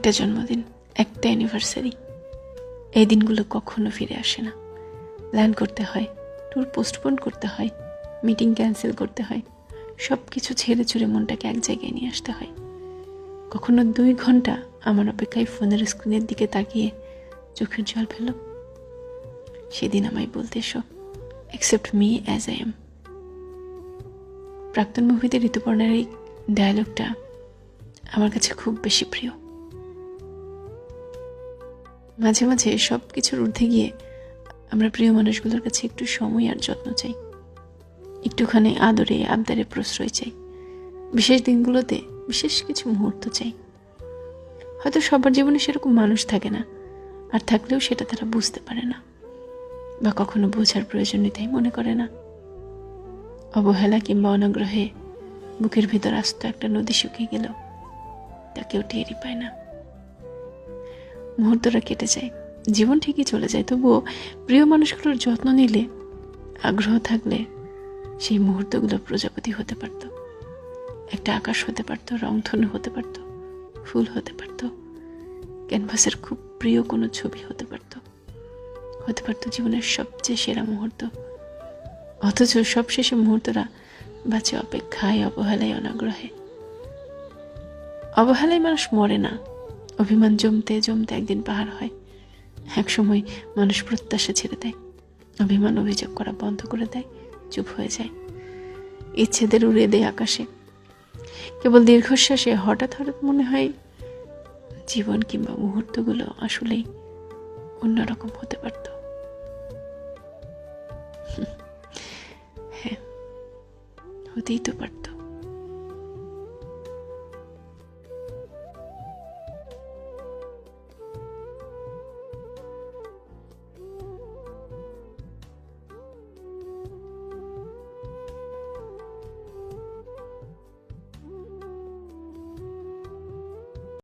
একটা জন্মদিন, একটা অ্যানিভার্সারি, এই দিনগুলো কখনো ফিরে আসে না। প্ল্যান করতে হয়, ট্যুর পোস্টপোন করতে হয়, মিটিং ক্যান্সেল করতে হয়, সব কিছু ছেড়ে ছুড়ে মনটাকে এক জায়গায় নিয়ে আসতে হয়। কখনো 2 ঘন্টা আমার অপেক্ষায় ফোনের স্ক্রিনের দিকে তাকিয়ে চোখের জল ফেলো। সেদিন আমায় বলতে এসো, accept me as I am. প্রাক্তন মুভিতে ঋতুপর্ণার এই ডায়লগটা আমার কাছে খুব বেশি প্রিয়। মাঝে মাঝে সব কিছুর ঊর্ধ্বে গিয়ে আমরা প্রিয় মানুষগুলোর কাছে একটু সময় আর যত্ন চাই, একটুখানি আদরে আবদারে প্রশ্রয় চাই, বিশেষ দিনগুলোতে বিশেষ কিছু মুহূর্ত চাই। হয়তো সবার জীবনে সেরকম মানুষ থাকে না, আর থাকলেও সেটা তারা বুঝতে পারে না, বা কখনো বোঝার প্রয়োজনীয়তাই মনে করে না। অবহেলা কিংবা অনাগ্রহে বুকের ভিতর আস্ত একটা নদী শুকিয়ে গেল, তা কেউ টেরই পায় না। মুহূর্তটা কেটে যায়, জীবন ঠিকই চলে যায়, তবুও প্রিয় মানুষগুলোর যত্ন নিলে, আগ্রহ থাকলে সেই মুহূর্তগুলো প্রজাপতি হতে পারত, একটা আকাশ হতে পারত, রংধনু হতে পারত, ফুল হতে পারত, ক্যানভাসের খুব প্রিয় কোনো ছবি হতে পারত জীবনের সবচেয়ে সেরা মুহূর্ত। অথচ সবশেষে মুহূর্তরা বাঁচে অপেক্ষায়, অবহেলায়, অনাগ্রহে। অবহেলায় মানুষ মরে না, অভিমান জমতে জমতে একদিন পাহাড় হয়। এক সময় মানুষ প্রত্যাশা ছেড়ে দেয়, অভিমান অভিযোগ করা বন্ধ করে দেয়, চুপ হয়ে যায়, ইচ্ছেদের উড়িয়ে দেয় আকাশে। কেবল দীর্ঘশ্বাসে হঠাৎ হঠাৎ মনে হয় জীবন কিংবা মুহূর্তগুলো আসলেই অন্যরকম হতে পারত। হ্যাঁ, হতেই তো পারত।